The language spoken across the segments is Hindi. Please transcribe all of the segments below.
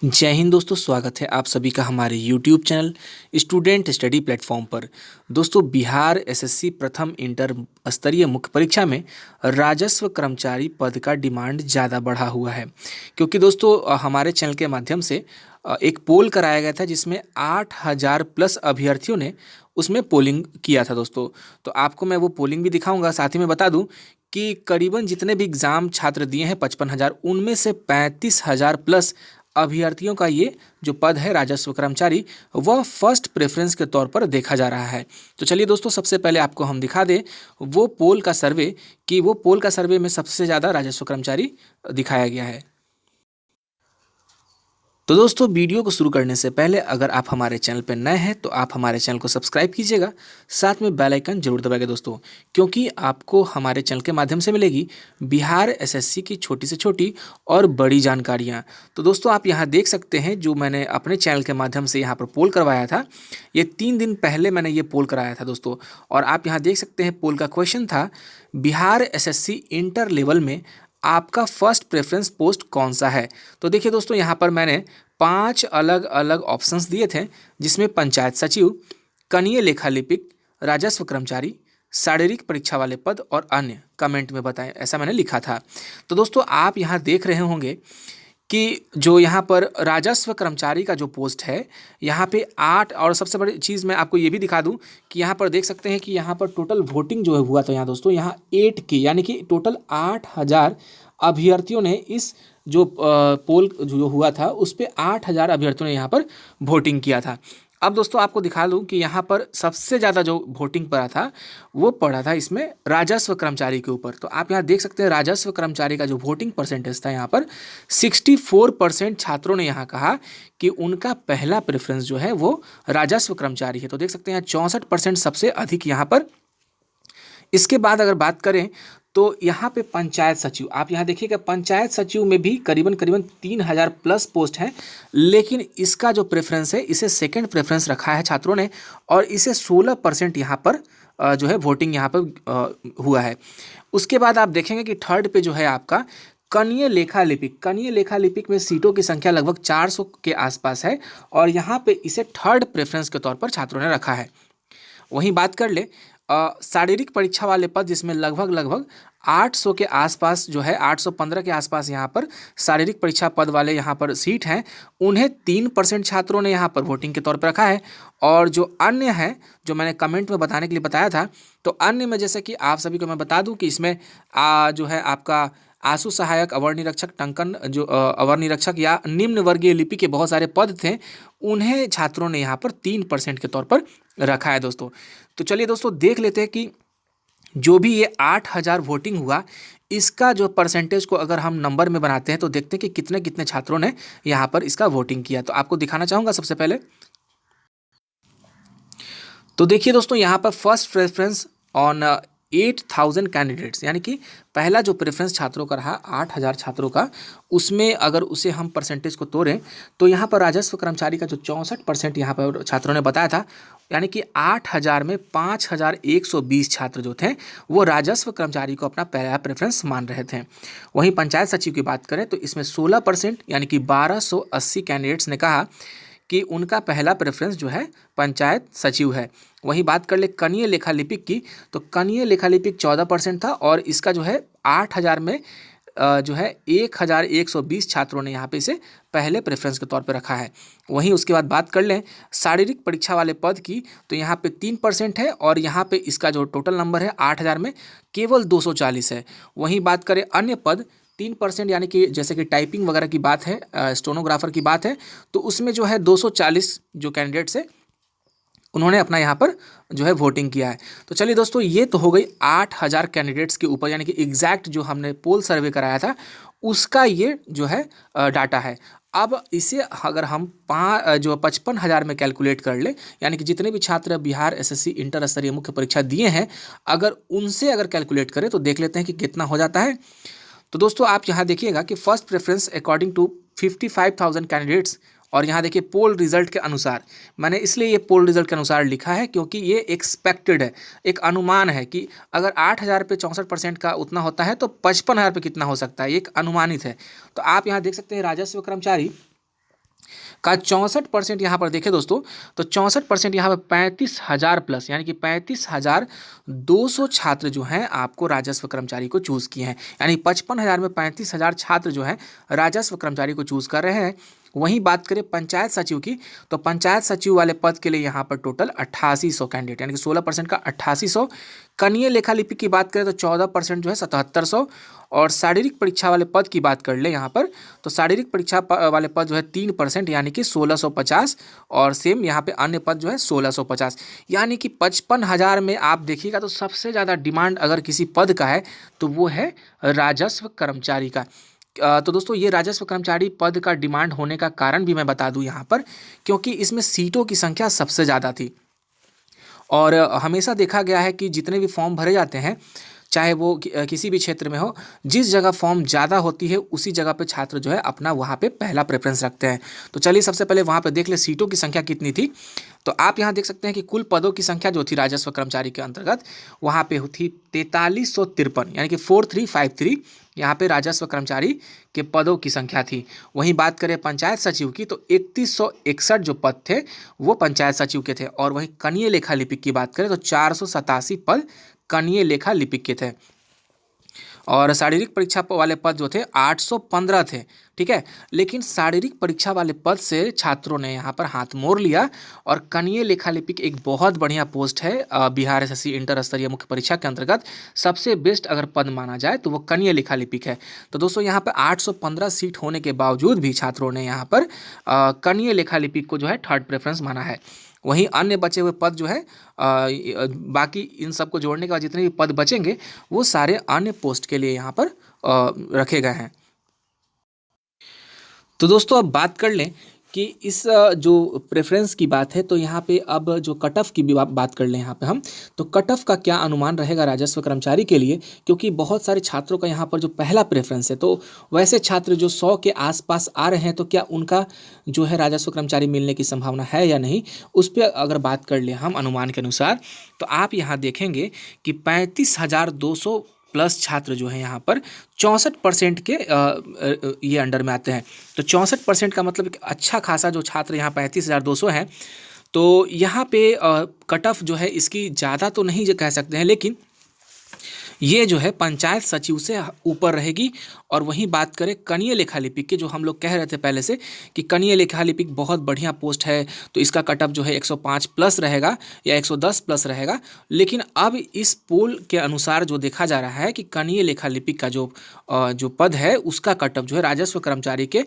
जय हिंद दोस्तों, स्वागत है आप सभी का हमारे YouTube channel student study platform पर। दोस्तों, बिहार एसएससी प्रथम इंटर स्तरीय मुख्य परीक्षा में राजस्व कर्मचारी पद का डिमांड ज़्यादा बढ़ा हुआ है, क्योंकि दोस्तों हमारे चैनल के माध्यम से एक पोल कराया गया था जिसमें 8,000 प्लस अभ्यर्थियों ने उसमें पोलिंग किया था दोस्तों। तो आपको मैं वो पोलिंग भी दिखाऊंगा, साथ ही में बता दूं कि करीबन जितने भी एग्ज़ाम छात्र दिए हैं 55,000, उनमें से 35,000 प्लस अभ्यर्थियों का ये जो पद है राजस्व कर्मचारी, वह फर्स्ट प्रेफरेंस के तौर पर देखा जा रहा है। तो चलिए दोस्तों, सबसे पहले आपको हम दिखा दें वो पोल का सर्वे, कि वो पोल का सर्वे में सबसे ज़्यादा राजस्व कर्मचारी दिखाया गया है। तो दोस्तों, वीडियो को शुरू करने से पहले अगर आप हमारे चैनल पर नए हैं तो आप हमारे चैनल को सब्सक्राइब कीजिएगा, साथ में बेल आइकन जरूर दबाइएगा दोस्तों, क्योंकि आपको हमारे चैनल के माध्यम से मिलेगी बिहार एसएससी की छोटी से छोटी और बड़ी जानकारियाँ। तो दोस्तों, आप यहाँ देख सकते हैं जो मैंने अपने चैनल के माध्यम से यहाँ पर पोल करवाया था, ये 3 दिन पहले मैंने ये पोल कराया था दोस्तों। और आप यहाँ देख सकते हैं पोल का क्वेश्चन था, बिहार एसएससी इंटर लेवल में आपका फर्स्ट प्रेफरेंस पोस्ट कौन सा है। तो देखिए दोस्तों, यहाँ पर मैंने 5 अलग अलग ऑप्शंस दिए थे, जिसमें पंचायत सचिव, कनीय लेखा लिपिक, राजस्व कर्मचारी, शारीरिक परीक्षा वाले पद और अन्य, कमेंट में बताएं, ऐसा मैंने लिखा था। तो दोस्तों, आप यहाँ देख रहे होंगे कि जो यहाँ पर राजस्व कर्मचारी का जो पोस्ट है, यहाँ पे 8, और सबसे बड़ी चीज़ मैं आपको ये भी दिखा दूँ कि यहाँ पर देख सकते हैं कि यहाँ पर टोटल वोटिंग जो है हुआ था यहाँ दोस्तों, यहाँ 8 की, यानी कि टोटल 8,000 अभ्यर्थियों ने इस जो पोल जो हुआ था उस पे 8,000 अभ्यर्थियों ने यहाँ पर वोटिंग किया था। अब दोस्तों आपको दिखा दूं कि यहाँ पर सबसे ज़्यादा जो वोटिंग पड़ा था वो पड़ा था इसमें राजस्व कर्मचारी के ऊपर। तो आप यहाँ देख सकते हैं राजस्व कर्मचारी का जो वोटिंग परसेंटेज था, यहाँ पर 64% छात्रों ने यहाँ कहा कि उनका पहला प्रेफरेंस जो है वो राजस्व कर्मचारी है। तो देख सकते हैं यहाँ 64% सबसे अधिक यहाँ पर। इसके बाद अगर बात करें तो यहाँ पे पंचायत सचिव, आप यहाँ देखिएगा पंचायत सचिव में भी करीबन करीबन 3,000 प्लस पोस्ट हैं, लेकिन इसका जो प्रेफरेंस है इसे सेकंड प्रेफरेंस रखा है छात्रों ने, और इसे 16% यहाँ पर जो है वोटिंग यहाँ पर हुआ है। उसके बाद आप देखेंगे कि थर्ड पे जो है आपका कनीय लेखा लिपिक, कनीय लेखा लिपिक में सीटों की संख्या लगभग 400 के आसपास है, और यहाँ पे इसे थर्ड प्रेफरेंस के तौर पर छात्रों ने रखा है। वहीं बात कर ले शारीरिक परीक्षा वाले पद, जिसमें लगभग 800 के आसपास जो है, 815 के आसपास यहाँ पर शारीरिक परीक्षा पद वाले यहाँ पर सीट हैं, उन्हें 3% छात्रों ने यहाँ पर वोटिंग के तौर पर रखा है। और जो अन्य है, जो मैंने कमेंट में बताने के लिए बताया था, तो अन्य में जैसे कि आप सभी को मैं बता दूं कि इसमें जो है आपका आशु सहायक, अवर निरीक्षक, टंकन जो अवर निरीक्षक या निम्न वर्गीय लिपि के बहुत सारे पद थे, उन्हें छात्रों ने यहाँ पर 3% के तौर पर रखा है दोस्तों। तो चलिए दोस्तों देख लेते हैं कि जो भी ये 8,000 वोटिंग हुआ, इसका जो परसेंटेज को अगर हम नंबर में बनाते हैं तो देखते हैं कि कितने कितने छात्रों ने यहाँ पर इसका वोटिंग किया। तो आपको दिखाना चाहूँगा सबसे पहले। तो देखिए दोस्तों, यहाँ पर फर्स्ट प्रेफरेंस ऑन 8,000 कैंडिडेट्स, यानी कि पहला जो प्रेफरेंस छात्रों का रहा 8,000 छात्रों का, उसमें अगर उसे हम परसेंटेज को तोड़ें तो यहाँ पर राजस्व कर्मचारी का जो 64% यहाँ पर छात्रों ने बताया था, यानी कि 8,000 में 5,120 छात्र जो थे वो राजस्व कर्मचारी को अपना पहला प्रेफरेंस मान रहे थे। वहीं पंचायत सचिव की बात करें तो इसमें 16%, यानी कि 1,280 कैंडिडेट्स ने कहा कि उनका पहला प्रेफरेंस जो है पंचायत सचिव है। वहीं बात कर ले कनीय लेखा लिपिक की, तो कनीय लेखा लिपिक 14% था, और इसका जो है 8,000 में जो है 1,120 छात्रों ने यहाँ पे इसे पहले प्रेफरेंस के तौर पे रखा है। वहीं उसके बाद बात कर लें शारीरिक परीक्षा वाले पद की, तो यहाँ पे 3% है, और यहाँ पे इसका जो टोटल नंबर है 8,000 में केवल 240 है। वहीं बात करें अन्य पद, 3%, यानी कि जैसे कि टाइपिंग वगैरह की बात है, स्टेनोग्राफर की बात है, तो उसमें जो है 240 जो कैंडिडेट्स है उन्होंने अपना यहाँ पर जो है वोटिंग किया है। तो चलिए दोस्तों, ये तो हो गई 8,000 कैंडिडेट्स के ऊपर, यानी कि एग्जैक्ट जो हमने पोल सर्वे कराया था उसका ये जो है डाटा है। अब इसे अगर हम 55,000 में कैलकुलेट कर ले, यानी कि जितने भी छात्र बिहार एसएससी इंटर स्तरीय मुख्य परीक्षा दिए हैं, अगर उनसे अगर कैलकुलेट करें तो देख लेते हैं कि कितना हो जाता है। तो दोस्तों आप यहाँ देखिएगा कि first preference according to 55,000 candidates, और यहाँ देखिए पोल रिजल्ट के अनुसार, मैंने इसलिए ये पोल रिजल्ट के अनुसार लिखा है क्योंकि ये एक्सपेक्टेड है, एक अनुमान है कि अगर 8,000 पे 64% का उतना होता है तो 55,000 पे कितना हो सकता है, ये एक अनुमानित है। तो आप यहाँ देख सकते हैं राजस्व कर्मचारी का 64% यहाँ पर देखें दोस्तों, तो 64% यहाँ पर 35,000 प्लस यानी कि 35,200 छात्र जो हैं आपको राजस्व कर्मचारी को चूज़ किए हैं। यानी 55,000 में 35,000 छात्र जो हैं राजस्व कर्मचारी को चूज़ कर रहे हैं। वहीं बात करें पंचायत सचिव की, तो पंचायत सचिव वाले पद के लिए यहाँ पर टोटल 8800 कैंडिडेट यानी कि 16% का 8800। कनीय लेखा लिपिक की बात करें तो 14% जो है 7700। और शारीरिक परीक्षा वाले पद की बात कर ले यहाँ पर, तो शारीरिक परीक्षा वाले पद जो है 3% यानी कि 1650। और सेम यहाँ पे अन्य पद जो है 1650। यानी कि 55,000 में आप देखिएगा तो सबसे ज़्यादा डिमांड अगर किसी पद का है तो वो है राजस्व कर्मचारी का। तो दोस्तों ये राजस्व कर्मचारी पद का डिमांड होने का कारण भी मैं बता दूं यहाँ पर, क्योंकि इसमें सीटों की संख्या सबसे ज़्यादा थी। और हमेशा देखा गया है कि जितने भी फॉर्म भरे जाते हैं, चाहे वो किसी भी क्षेत्र में हो, जिस जगह फॉर्म ज़्यादा होती है उसी जगह पे छात्र जो है अपना वहाँ पे पहला प्रेफरेंस रखते हैं। तो चलिए सबसे पहले वहाँ पे देख ले सीटों की संख्या कितनी थी। तो आप यहाँ देख सकते हैं कि कुल पदों की संख्या जो थी राजस्व कर्मचारी के अंतर्गत वहाँ पे थी 4353 यानी कि 4353 यहाँ पे राजस्व कर्मचारी के पदों की संख्या थी। वहीं बात करें पंचायत सचिव की तो 3161 जो पद थे वो पंचायत सचिव के थे। और वहीं कनीय लेखा लिपिक की बात करें तो 487 पद कनीय लेखा लिपिक के थे। और शारीरिक परीक्षा वाले पद जो थे 815 थे, ठीक है। लेकिन शारीरिक परीक्षा वाले पद से छात्रों ने यहाँ पर हाथ मोड़ लिया और कनीय लेखा लिपिक एक बहुत बढ़िया पोस्ट है बिहार एसएससी इंटर स्तरीय मुख्य परीक्षा के अंतर्गत सबसे बेस्ट अगर पद माना जाए तो वो कनीय लेखा लिपिक है। तो दोस्तों यहाँ पर 815 सीट होने के बावजूद भी छात्रों ने यहाँ पर कनीय लेखा लिपिक को जो है थर्ड प्रेफरेंस माना है। वहीं अन्य बचे हुए पद जो है बाकी इन सबको जोड़ने के बाद जितने भी पद बचेंगे वो सारे अन्य पोस्ट के लिए यहाँ पर रखे गए हैं। तो दोस्तों अब बात कर लें कि इस जो प्रेफरेंस की बात है, तो यहाँ पे अब जो कट ऑफ की भी बात कर लें यहाँ पे हम, तो कट ऑफ का क्या अनुमान रहेगा राजस्व कर्मचारी के लिए, क्योंकि बहुत सारे छात्रों का यहाँ पर जो पहला प्रेफरेंस है, तो वैसे छात्र जो 100 के आसपास आ रहे हैं तो क्या उनका जो है राजस्व कर्मचारी मिलने की संभावना है या नहीं, उस पर अगर बात कर लें हम अनुमान के अनुसार, तो आप यहाँ देखेंगे कि 35,200 प्लस छात्र जो है यहाँ पर 64% के ये अंडर में आते हैं। तो 64% का मतलब अच्छा खासा जो छात्र यहाँ 35,200 हैं। तो यहाँ पे कट ऑफ जो है इसकी ज़्यादा तो नहीं कह सकते हैं, लेकिन ये जो है पंचायत सचिव से ऊपर रहेगी। और वहीं बात करें कनीय लेखा लिपिक की, जो हम लोग कह रहे थे पहले से कि कनीय लेखा लिपिक बहुत बढ़िया पोस्ट है, तो इसका कट ऑफ जो है 105 प्लस रहेगा या 110 प्लस रहेगा। लेकिन अब इस पोल के अनुसार जो देखा जा रहा है कि कनीय लेखा लिपिक का जो पद है उसका कट ऑफ जो है राजस्व कर्मचारी के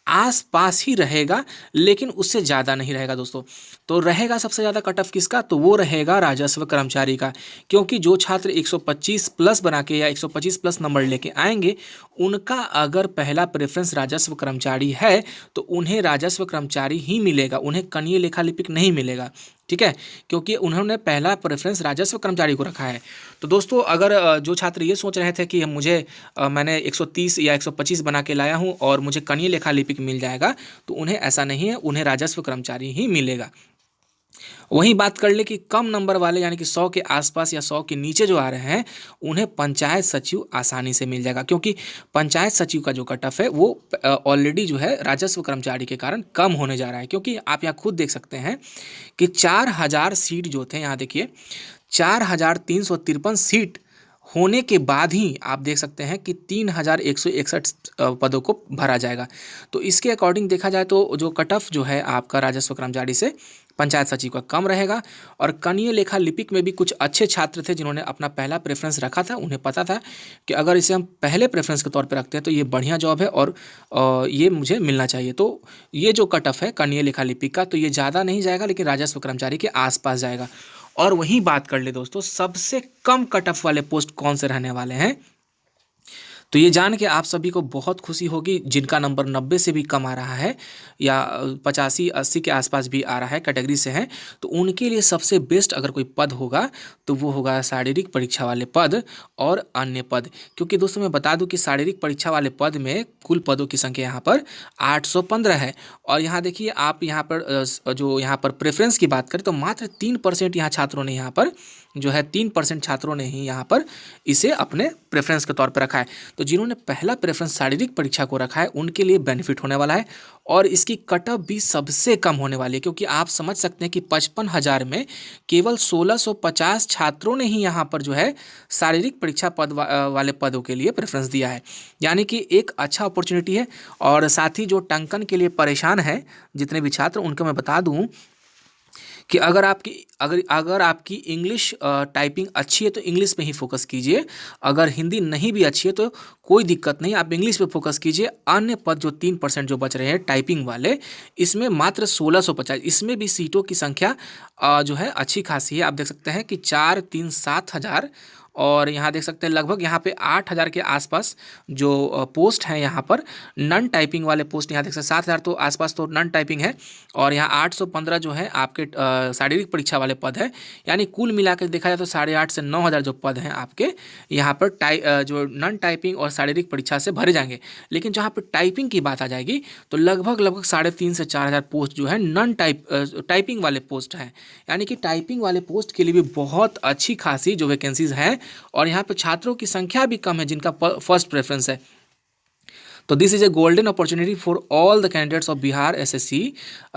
आस पास ही रहेगा, लेकिन उससे ज़्यादा नहीं रहेगा दोस्तों। तो रहेगा सबसे ज़्यादा कट ऑफ किसका, तो वो रहेगा राजस्व कर्मचारी का, क्योंकि जो छात्र 125 प्लस बना के या 125 प्लस नंबर लेके आएंगे उनका अगर पहला प्रेफरेंस राजस्व कर्मचारी है तो उन्हें राजस्व कर्मचारी ही मिलेगा, उन्हें कनीय लेखा लिपिक नहीं मिलेगा, ठीक है, क्योंकि उन्होंने पहला प्रेफरेंस राजस्व कर्मचारी को रखा है। तो दोस्तों अगर जो छात्र ये सोच रहे थे कि मैंने 130 या 125 बना के लाया हूँ और मुझे कनीय लेखा लिपिक मिल जाएगा, तो उन्हें ऐसा नहीं है, उन्हें राजस्व कर्मचारी ही मिलेगा। वहीं बात कर ले कि कम नंबर वाले यानी कि 100 के आसपास या 100 के नीचे जो आ रहे हैं उन्हें पंचायत सचिव आसानी से मिल जाएगा, क्योंकि पंचायत सचिव का जो कट ऑफ है वो ऑलरेडी जो है राजस्व कर्मचारी के कारण कम होने जा रहा है। क्योंकि आप यहाँ खुद देख सकते हैं कि 4,000 सीट जो थे, यहाँ देखिए 4,353 सीट होने के बाद ही आप देख सकते हैं कि 3,161 पदों को भरा जाएगा। तो इसके अकॉर्डिंग देखा जाए तो जो कट ऑफ जो है आपका राजस्व कर्मचारी से पंचायत सचिव का कम रहेगा। और कनीय लेखा लिपिक में भी कुछ अच्छे छात्र थे जिन्होंने अपना पहला प्रेफरेंस रखा था, उन्हें पता था कि अगर इसे हम पहले प्रेफरेंस के तौर पे रखते हैं तो ये बढ़िया जॉब है और ये मुझे मिलना चाहिए। तो ये जो कट ऑफ है कनीय लेखा लिपिक का, तो ये ज़्यादा नहीं जाएगा, लेकिन राजस्व कर्मचारी के आसपास जाएगा। और वहीं बात कर ले दोस्तों सबसे कम कट ऑफ वाले पोस्ट कौन से रहने वाले हैं, तो ये जान के आप सभी को बहुत खुशी होगी जिनका नंबर 90 से भी कम आ रहा है या 85-80 के आसपास भी आ रहा है कैटेगरी से हैं, तो उनके लिए सबसे बेस्ट अगर कोई पद होगा तो वो होगा शारीरिक परीक्षा वाले पद और अन्य पद। क्योंकि दोस्तों मैं बता दूं कि शारीरिक परीक्षा वाले पद में कुल पदों की संख्या यहाँ पर 815 है। और यहाँ देखिए आप यहाँ पर जो यहाँ पर प्रेफरेंस की बात करें तो मात्र 3% यहाँ छात्रों ने यहाँ पर जो है 3% छात्रों ने ही यहाँ पर इसे अपने प्रेफरेंस के तौर पर रखा है। तो जिन्होंने पहला प्रेफरेंस शारीरिक परीक्षा को रखा है उनके लिए बेनिफिट होने वाला है और इसकी कट ऑफ भी सबसे कम होने वाली है, क्योंकि आप समझ सकते हैं कि 55,000 में केवल 1650 छात्रों ने ही यहाँ पर जो है शारीरिक परीक्षा वाले पदों के लिए प्रेफरेंस दिया है। यानी कि एक अच्छा अपॉर्चुनिटी है। और साथ ही जो टंकन के लिए परेशान है जितने भी छात्र, उनको मैं बता दूं कि अगर आपकी इंग्लिश टाइपिंग अच्छी है तो इंग्लिश पे ही फोकस कीजिए। अगर हिंदी नहीं भी अच्छी है तो कोई दिक्कत नहीं, आप इंग्लिश पे फोकस कीजिए। अन्य पद जो 3% जो बच रहे हैं टाइपिंग वाले, इसमें मात्र 1650, इसमें भी सीटों की संख्या जो है अच्छी खासी है। आप देख सकते हैं कि 4 3 7 हज़ार, और यहाँ देख सकते हैं लगभग यहाँ पे 8,000 के आसपास जो पोस्ट हैं यहाँ पर नॉन टाइपिंग वाले पोस्ट। यहाँ देख सकते हैं 7,000 तो आसपास तो नॉन टाइपिंग है, और यहाँ 815 जो है आपके शारीरिक परीक्षा वाले पद है। यानी कुल मिलाकर देखा जाए तो 8,500 से 9,000 जो पद हैं आपके यहाँ पर जो नॉन टाइपिंग और शारीरिक परीक्षा से भरे जाएंगे। लेकिन जहाँ पर टाइपिंग की बात आ जाएगी तो लगभग 3,500 से 4,000 पोस्ट जो है नॉन टाइपिंग वाले पोस्ट हैं। यानी कि टाइपिंग वाले पोस्ट के लिए भी बहुत अच्छी खासी जो वैकेंसीज हैं, और यहाँ पे छात्रों की संख्या भी कम है जिनका फर्स्ट प्रेफरेंस है। तो this is a golden opportunity for all the candidates of Bihar SSC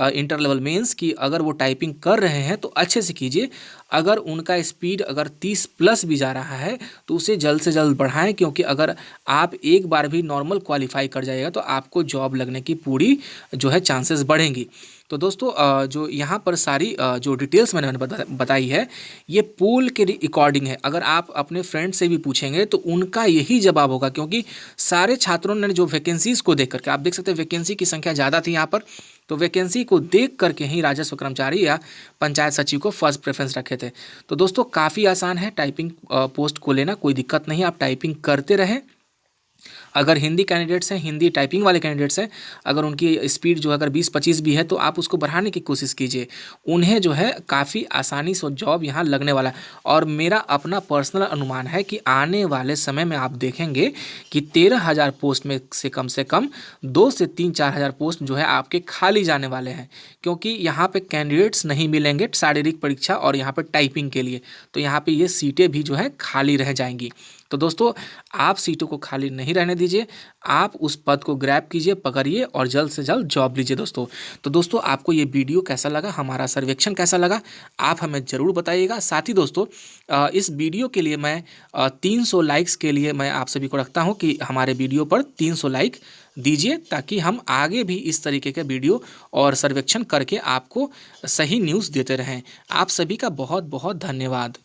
inter level mains की अगर वो टाइपिंग कर रहे हैं तो अच्छे से कीजिए। अगर उनका स्पीड अगर 30+ भी जा रहा है तो उसे जल्द से जल्द बढ़ाएं, क्योंकि अगर आप एक बार भी नॉर्मल क्वालिफाई कर जाएगा तो आपको जॉब लगने की पूरी जो है चांसेस बढ़ेंगी। तो दोस्तों जो यहाँ पर सारी जो डिटेल्स मैंने बताई है ये पोल के अकॉर्डिंग है। अगर आप अपने फ्रेंड से भी पूछेंगे तो उनका यही जवाब होगा, क्योंकि सारे छात्रों ने जो वैकेंसीज़ को देख करके, आप देख सकते हैं वैकेंसी की संख्या ज़्यादा थी यहाँ पर, तो वैकेंसी को देख करके ही राजस्व कर्मचारी या पंचायत सचिव को फर्स्ट प्रेफरेंस रखे थे। तो दोस्तों काफ़ी आसान है टाइपिंग पोस्ट को लेना, कोई दिक्कत नहीं, आप टाइपिंग करते रहें। अगर हिंदी कैंडिडेट्स हैं, हिंदी टाइपिंग वाले कैंडिडेट्स हैं, अगर उनकी स्पीड जो अगर 20-25 भी है तो आप उसको बढ़ाने की कोशिश कीजिए। उन्हें जो है काफ़ी आसानी से जॉब यहाँ लगने वाला है। और मेरा अपना पर्सनल अनुमान है कि आने वाले समय में आप देखेंगे कि 13,000 पोस्ट में से कम 2 से 3-4 हज़ार पोस्ट जो है आपके खाली जाने वाले हैं, क्योंकि यहाँ पे कैंडिडेट्स नहीं मिलेंगे शारीरिक परीक्षा और यहाँ पर टाइपिंग के लिए। तो यहाँ पे ये सीटें भी जो है खाली रह जाएंगी। तो दोस्तों आप सीटों को खाली नहीं रहने दीजिए, आप उस पद को ग्रैब कीजिए, पकड़िए और जल्द से जल्द जॉब लीजिए दोस्तों। तो दोस्तों आपको ये वीडियो कैसा लगा, हमारा सर्वेक्षण कैसा लगा, आप हमें ज़रूर बताइएगा। साथ ही दोस्तों इस वीडियो के लिए मैं 300 लाइक्स के लिए मैं आप सभी को रखता हूँ कि हमारे वीडियो पर 300 लाइक दीजिए, ताकि हम आगे भी इस तरीके के वीडियो और सर्वेक्षण करके आपको सही न्यूज़ देते रहें। आप सभी का बहुत बहुत धन्यवाद।